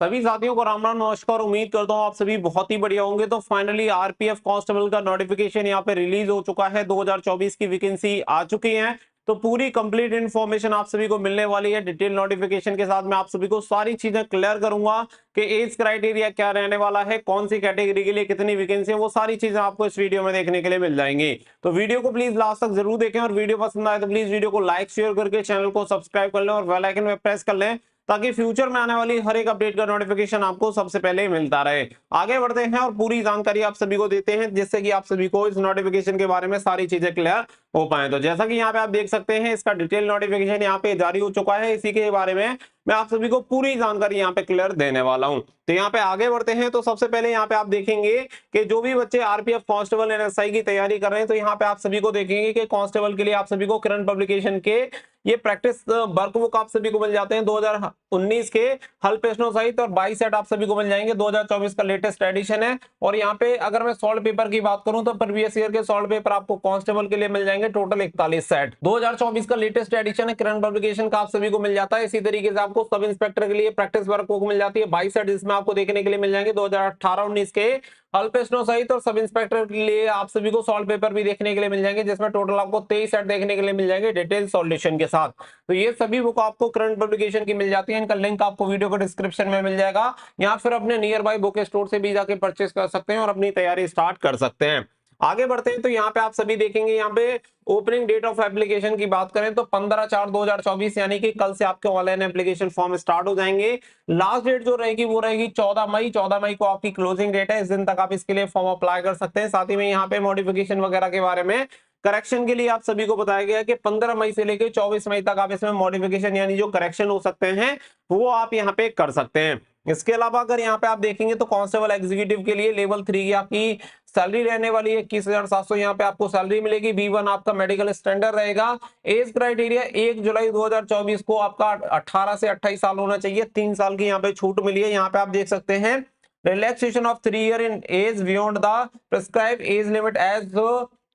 सभी साथियों को राम राम नमस्कार। उम्मीद करता हूँ आप सभी बहुत ही बढ़िया होंगे। तो फाइनली आरपीएफ कांस्टेबल का नोटिफिकेशन यहाँ पे रिलीज हो चुका है। 2024 की वैकेंसी आ चुकी है। तो पूरी कंप्लीट इन्फॉर्मेशन आप सभी को मिलने वाली है। डिटेल नोटिफिकेशन के साथ मैं आप सभी को सारी चीजें क्लियर करूंगा कि एज क्राइटेरिया क्या रहने वाला है, कौन सी कैटेगरी के लिए कितनी वैकेंसी है, वो सारी चीजें आपको इस वीडियो में देखने के लिए मिल जाएंगी। तो वीडियो को प्लीज लास्ट तक जरूर देखें और वीडियो पसंद आए तो प्लीज वीडियो को लाइक शेयर करके चैनल को सब्सक्राइब कर लें और बेल आइकन में प्रेस कर लें ताकि फ्यूचर में आने वाली हर एक अपडेट का नोटिफिकेशन आपको सबसे पहले मिलता रहे। आगे बढ़ते हैं और पूरी जानकारी आप सभी को देते हैं जिससे कि आप सभी को इस नोटिफिकेशन के बारे में सारी चीजें क्लियर हो पाए। तो जैसा कि यहाँ पे आप देख सकते हैं इसका डिटेल नोटिफिकेशन यहाँ पे जारी हो चुका है। इसी के बारे में मैं आप सभी को पूरी जानकारी यहाँ पे क्लियर देने वाला हूँ। तो यहाँ पे आगे बढ़ते हैं। तो सबसे पहले यहाँ पे आप देखेंगे कि जो भी बच्चे आरपीएफ कांस्टेबल एनएसआई की तैयारी कर रहे हैं तो यहाँ पे आप सभी को देखेंगे कि कांस्टेबल के लिए आप सभी को किरण पब्लिकेशन के ये प्रैक्टिस वर्कबुक आप सभी को मिल जाते हैं 2019 के हल प्रश्नों सहित, और 22 सेट आप सभी को मिल जाएंगे। 2024 का लेटेस्ट एडिशन है। और यहाँ पे अगर मैं सॉल्व पेपर की बात करूं तो प्रीवियस ईयर के सॉल्व पेपर आपको कांस्टेबल के लिए मिल जाएंगे टोटल 41 सेट। 2024 का लेटेस्ट एडिशन है किरण पब्लिकेशन का, आप सभी को मिल जाता है। इसी तरीके से आपको सब इंस्पेक्टर के लिए प्रैक्टिस वर्कबुक मिल जाती है 22 सेट, जिसमें आपको देखने के लिए मिल जाएंगे 2018-19 के हल प्रश्नों सहित, और सब इंस्पेक्टर के लिए आप सभी को सॉल्व पेपर भी देखने के लिए मिल जाएंगे जिसमें टोटल आपको 23 सेट देखने के लिए मिल जाएंगे डिटेल सॉल्यूशन के साथ। तो ये सभी बुक आपको करंट पब्लिकेशन की मिल जाती है। इनका लिंक आपको वीडियो को डिस्क्रिप्शन में मिल जाएगा, या फिर अपने नियर बाय बुक स्टोर से भी जाके परचेस कर सकते हैं और अपनी तैयारी स्टार्ट कर सकते हैं। आगे बढ़ते हैं तो यहाँ पे आप सभी देखेंगे, यहाँ पे ओपनिंग डेट ऑफ एप्लीकेशन की बात करें तो 15/4/2024 यानी कि कल से आपके ऑनलाइन एप्लीकेशन फॉर्म स्टार्ट हो जाएंगे। लास्ट डेट जो रहेगी वो रहेगी 14 मई। 14 मई को आपकी क्लोजिंग डेट है। इस दिन तक आप इसके लिए फॉर्म अप्लाई कर सकते हैं। साथ ही में यहाँ पे मॉडिफिकेशन वगैरह के बारे में करेक्शन के लिए आप सभी को बताया गया कि 15 मई से लेकर 24 मई तक आप इसमें मॉडिफिकेशन यानी जो करेक्शन हो सकते हैं वो आप यहाँ पे कर सकते हैं। इसके अलावा अगर यहाँ पे आप देखेंगे तो कांस्टेबल एग्जीक्यूटिव के लिए लेवल 3 की आपकी सैलरी रहने वाली है 21,700 यहाँ पे आपको सैलरी मिलेगी। B1 आपका मेडिकल स्टैंडर्ड रहेगा। एज क्राइटेरिया 1 जुलाई 2024 को आपका 18 से 28 साल होना चाहिए। 3 साल की यहाँ पे छूट मिली है। यहाँ पे आप देख सकते हैं relaxation of 3 year in age beyond the prescribe age limit age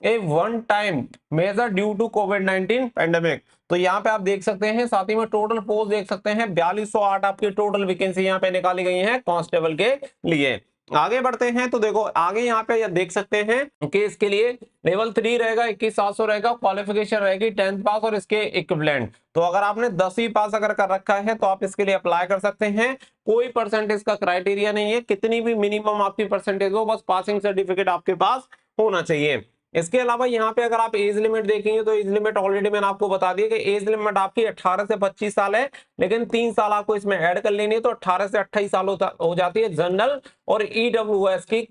a one time measure due to कोविड-19 पेंडेमिक। तो यहाँ पे आप देख सकते हैं, साथ ही में टोटल पोस्ट देख सकते हैं 4208 आपकी टोटल वैकेंसी यहाँ पे निकाली गई है कांस्टेबल के लिए। आगे बढ़ते हैं तो देखो आगे यहाँ पे देख सकते हैं कि इसके लिए लेवल 3 रहेगा, 21,700 रहेगा, क्वालिफिकेशन रहेगी 10th पास और इसके इक्विवेलेंट। तो अगर आपने 10वीं पास अगर कर रखा है तो आप इसके लिए अप्लाई कर सकते हैं। कोई परसेंटेज का क्राइटेरिया नहीं है, कितनी भी मिनिमम आपकी परसेंटेज हो, बस पासिंग सर्टिफिकेट आपके पास होना चाहिए। इसके अलावा यहाँ पे अगर आप एज लिमिट देखेंगे तो एज लिमिट ऑलरेडी मैंने आपको बता दिया कि एज लिमिट आपकी 18 से 25 साल है, लेकिन 3 साल आपको इसमें ऐड कर लेनी है तो 18 से 28 साल हो जाती है जनरल और ईडब्ल्यूएस की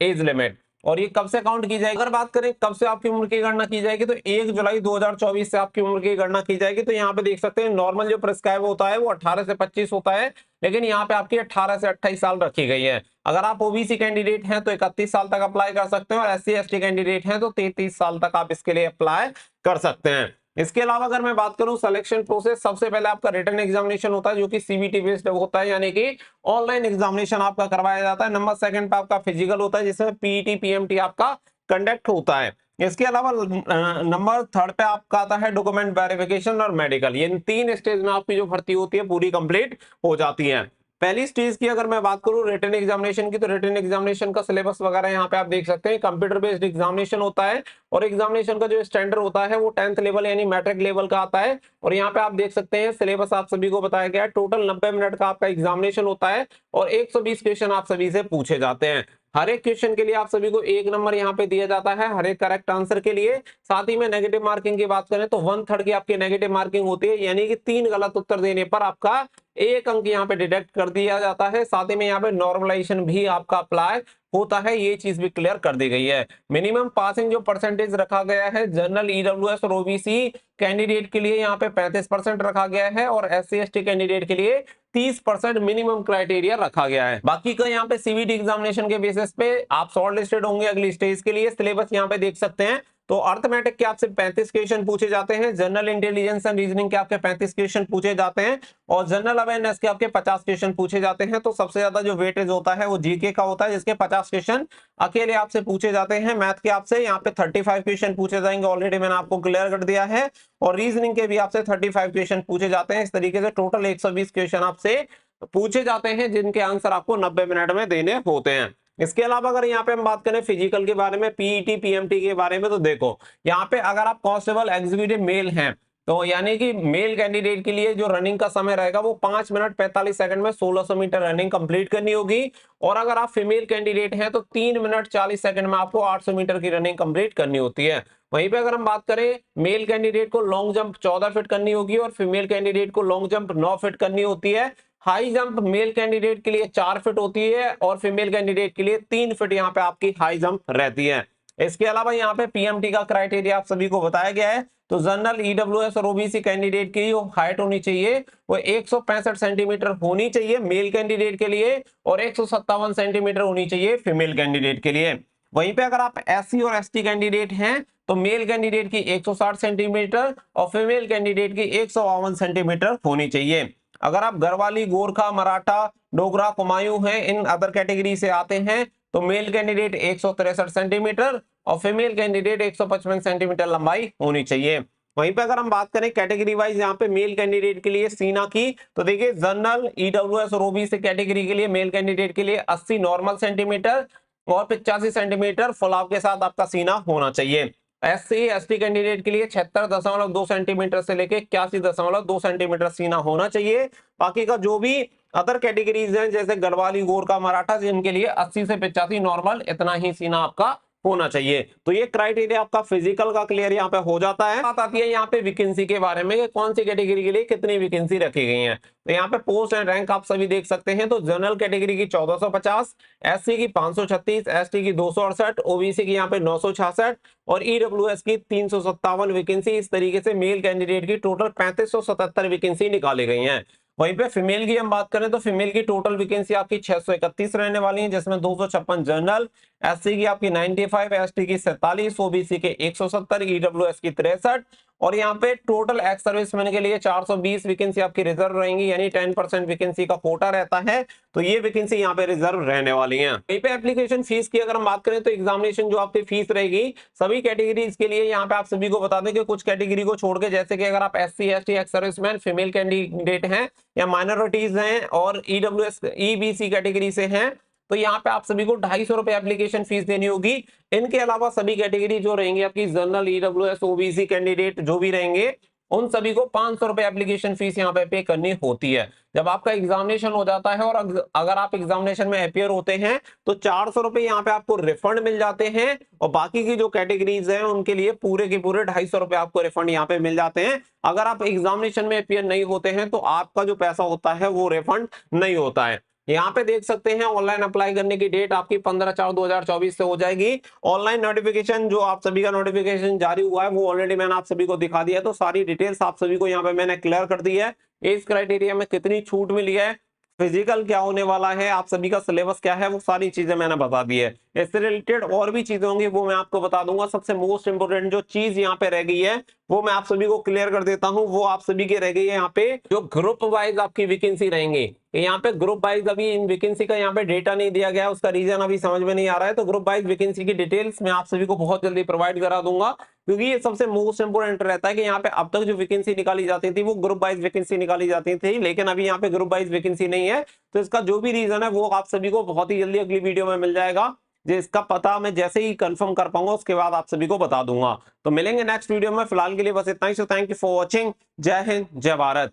एज लिमिट। और ये कब से काउंट की जाएगी, अगर बात करें कब से आपकी उम्र की गणना की जाएगी तो 1 जुलाई 2024 से आपकी उम्र की गणना की जाएगी। तो यहाँ पे देख सकते हैं नॉर्मल जो प्रिस्क्राइब होता है वो 18 से 25 होता है, लेकिन यहाँ पे आपकी 18 से 28 साल रखी गई है। अगर आप ओबीसी कैंडिडेट हैं तो 31 साल तक अप्लाई कर सकते हैं, और एससी एसटी कैंडिडेट हैं तो 33 साल तक आप इसके लिए अप्लाई कर सकते हैं। इसके अलावा अगर मैं बात करूं सिलेक्शन प्रोसेस, सबसे पहले आपका रिटन एग्जामिनेशन होता है जो कि सीबीटी बेस्ड होता है, यानी कि ऑनलाइन एग्जामिनेशन आपका करवाया जाता है। नंबर 2 पे आपका फिजिकल होता है जिसमें पीईटी पीएमटी आपका कंडक्ट होता है। इसके अलावा नंबर 3 पे आपका आता है डॉक्यूमेंट वेरिफिकेशन और मेडिकल। ये 3 स्टेज में आपकी जो भर्ती होती है पूरी कंप्लीट हो जाती है। पहली स्टेज की अगर मैं बात करूं रिटन एग्जामिनेशन की, तो रिटन एग्जामिनेशन का सिलेबस वगैरह यहाँ पे आप देख सकते हैं। कंप्यूटर बेस्ड एग्जामिनेशन होता है और एग्जामिनेशन का जो स्टैंडर्ड होता है वो 10th लेवल यानी मैट्रिक लेवल का आता है। और यहाँ पे आप देख सकते हैं सिलेबस आप सभी को बताया गया है। टोटल 90 मिनट का आपका एग्जामिनेशन होता है और 120 क्वेश्चन आप सभी से पूछे जाते हैं। हर एक क्वेश्चन के लिए आप सभी को 1 नंबर यहाँ पे दिया जाता है हर एक करेक्ट आंसर के लिए। साथ ही में नेगेटिव मार्किंग की बात करें तो 1/3 की आपकी नेगेटिव मार्किंग होती है, यानी कि 3 गलत उत्तर देने पर आपका 1 अंक यहाँ पे डिडक्ट कर दिया जाता है। साथ ही में यहाँ पे नॉर्मलाइजेशन भी आपका अप्लाई होता है, ये चीज भी क्लियर कर दी गई है। मिनिमम पासिंग जो परसेंटेज रखा गया है जनरल ईडब्ल्यूएस और ओबीसी कैंडिडेट के लिए यहाँ पे 35% रखा गया है, और एससी एसटी कैंडिडेट के लिए 30% मिनिमम क्राइटेरिया रखा गया है। बाकी का यहाँ पे सीवीटी एग्जामिनेशन के बेसिस पे आप शॉर्ट लिस्टेड होंगे अगली स्टेज के लिए। सिलेबस यहाँ पे देख सकते हैं तो अर्थमेटिक के आपसे 35 क्वेश्चन पूछे जाते हैं, जनरल इंटेलिजेंस एंड रीजनिंग के आपके 35 क्वेश्चन पूछे जाते हैं, और जनरल अवेयरनेस के आपके 50 क्वेश्चन पूछे जाते हैं। तो सबसे ज्यादा जो वेटेज होता है वो जीके का होता है जिसके 50 क्वेश्चन अकेले आपसे पूछे जाते हैं। मैथ के आपसे यहाँ पे 35 क्वेश्चन पूछे जाएंगे, ऑलरेडी मैंने आपको क्लियर कर दिया है। और रीजनिंग के भी आपसे 35 क्वेश्चन पूछे जाते हैं। इस तरीके से टोटल 120 क्वेश्चन आपसे पूछे जाते हैं, जिनके आंसर आपको 90 मिनट में देने होते हैं। इसके अलावा अगर यहाँ पे हम बात करें फिजिकल के बारे में, पीईटी पीएमटी के बारे में, तो देखो यहाँ पे अगर आप कांस्टेबल एग्जीक्यूटिव मेल हैं तो यानी कि मेल कैंडिडेट के लिए जो रनिंग का समय रहेगा वो 5 मिनट 45 सेकंड में 1600 मीटर रनिंग कंप्लीट करनी होगी। और अगर आप फीमेल कैंडिडेट हैं तो 3 मिनट 40 सेकंड में आपको 800 मीटर की रनिंग कंप्लीट करनी होती है। वहीं पे अगर हम बात करें, मेल कैंडिडेट को लॉन्ग जंप 14 फीट करनी होगी और फीमेल कैंडिडेट को लॉन्ग जंप 9 फीट करनी होती है। हाई जंप मेल कैंडिडेट के लिए 4 फीट होती है और फीमेल कैंडिडेट के लिए 3 फीट यहाँ पे आपकी हाई जंप रहती है। इसके अलावा यहाँ पे पीएमटी का क्राइटेरिया आप सभी को बताया गया है। तो जनरल, ईडब्ल्यूएस और ओबीसी कैंडिडेट की जो हाइट होनी चाहिए वो 165 सेंटीमीटर होनी चाहिए मेल कैंडिडेट के लिए और 157 सेंटीमीटर होनी चाहिए फीमेल कैंडिडेट के लिए। वहीं पे अगर आप एससी और एसटी कैंडिडेट हैं तो मेल कैंडिडेट की 160 सेंटीमीटर और फीमेल कैंडिडेट की 152 सेंटीमीटर होनी चाहिए। अगर आप गढ़वाली, गोरखा, मराठा, डोगरा, कुमायूं हैं, इन अदर कैटेगरी से आते हैं तो मेल कैंडिडेट 163 सेंटीमीटर और फीमेल कैंडिडेट 155 सेंटीमीटर लंबाई होनी चाहिए। वहीं पे अगर हम बात करें कैटेगरी वाइज यहाँ पे मेल कैंडिडेट के लिए सीना की, तो देखिए जनरल, ईडब्ल्यूएस और ओबीसी कैटेगरी के लिए मेल कैंडिडेट के लिए 80 नॉर्मल सेंटीमीटर और 85 सेंटीमीटर फुलाव के साथ आपका सीना होना चाहिए। एससी एसटी कैंडिडेट के लिए 76.2 सेंटीमीटर से लेके 81.2 सेंटीमीटर सीना होना चाहिए। बाकी का जो भी अदर कैटेगरीज हैं जैसे गढ़वाली, गोरखा, मराठा, जिनके लिए 80 से 85 नॉर्मल इतना ही सीना आपका होना चाहिए। तो ये क्राइटेरिया आपका फिजिकल का क्लियर यहाँ पे हो जाता है। बात आती है यहाँ पे वैकेंसी के बारे में कि कौन सी कैटेगरी के लिए कितनी वैकेंसी रखी गई है। तो यहाँ पे पोस्ट एंड रैंक आप सभी देख सकते हैं। तो जनरल कैटेगरी की 1450, एससी की 536, एसटी की 268, ओबीसी की यहाँ पे 966 और ईडब्ल्यूएस की 357 वैकेंसी। इस तरीके से मेल कैंडिडेट की टोटल 3577 वैकेंसी निकाली गई है। वहीं पे फीमेल की हम बात करें तो फीमेल की टोटल वैकेंसी आपकी 631 रहने वाली है, जिसमें 256 जनरल, एससी की आपकी 95, एसटी की 47, ओबीसी के 170, ईडब्ल्यूएस की 63 और यहाँ पे टोटल एक्स सर्विसमैन के लिए 420 वैकेंसी आपकी रिजर्व रहेंगी, यानी 10% वैकेंसी का कोटा रहता है। तो ये वैकेंसी यहाँ पे रिजर्व रहने वाली है। वहीं पे एप्लीकेशन फीस की अगर हम बात करें तो एग्जामिनेशन जो आपकी फीस रहेगी सभी कैटेगरीज के लिए, यहाँ पे आप सभी को बता दें कि कुछ कैटेगरी को छोड़ के, जैसे कि अगर आप SC ST ex serviceman female candidate हैं या माइनॉरिटीज हैं और ईडब्ल्यूएस ईबीसी कैटेगरी से हैं तो यहाँ पे आप सभी को 250 रुपए एप्लीकेशन फीस देनी होगी। इनके अलावा सभी कैटेगरी जो रहेंगे आपकी जनरल, ईडब्ल्यूएस, ओबीसी कैंडिडेट जो भी रहेंगे उन सभी को 500 रुपए एप्लीकेशन फीस यहाँ पे करनी होती है। जब आपका एग्जामिनेशन हो जाता है और अगर आप एग्जामिनेशन में अपियर होते हैं तो 400 रुपए यहाँ पे आपको रिफंड मिल जाते हैं और बाकी की जो कैटेगरीज हैं उनके लिए पूरे के पूरे 250 रुपए आपको रिफंड यहाँ पे मिल जाते हैं। अगर आप एग्जामिनेशन में अपियर नहीं होते हैं तो आपका जो पैसा होता है वो रिफंड नहीं होता है। यहाँ पे देख सकते हैं ऑनलाइन अप्लाई करने की डेट आपकी 15/4/2024 से हो जाएगी। ऑनलाइन नोटिफिकेशन जो आप सभी का नोटिफिकेशन जारी हुआ है वो ऑलरेडी मैंने आप सभी को दिखा दिया है। तो सारी डिटेल्स आप सभी को यहाँ पे मैंने क्लियर कर दी है। एज क्राइटेरिया में कितनी छूट मिली है, फिजिकल क्या होने वाला है, आप सभी का सिलेबस क्या है, वो सारी चीजें मैंने बता दी है। इससे रिलेटेड और भी चीजें होंगी वो मैं आपको बता दूंगा। सबसे मोस्ट इंपोर्टेंट जो चीज यहाँ पे रह गई है वो मैं आप सभी को क्लियर कर देता हूँ। वो आप सभी के रह गई है यहाँ पे जो ग्रुप वाइज आपकी वैकेंसी रहेंगी। यहाँ पे ग्रुप वाइज अभी इन वैकेंसी का यहाँ पे डेटा नहीं दिया गया, उसका रीजन अभी समझ में नहीं आ रहा है। तो ग्रुप वाइज वैकेंसी की डिटेल्स मैं आप सभी को बहुत जल्दी प्रोवाइड करा दूंगा, क्योंकि ये सबसे मोस्ट इंपोर्टेंट रहता है कि यहाँ पे अब तक जो वैकेंसी निकाली जाती थी वो ग्रुप वाइज वैकेंसी निकाली जाती थी, लेकिन अभी यहाँ पे ग्रुप वाइज वैकेंसी नहीं है। तो इसका जो भी रीजन है वो आप सभी को बहुत ही जल्दी अगली वीडियो में मिल जाएगा। जिसका पता मैं जैसे ही कंफर्म कर पाऊंगा उसके बाद आप सभी को बता दूंगा। तो मिलेंगे नेक्स्ट वीडियो में, फिलहाल के लिए बस इतना ही। So thank you for watching. Jai Hind, जय भारत।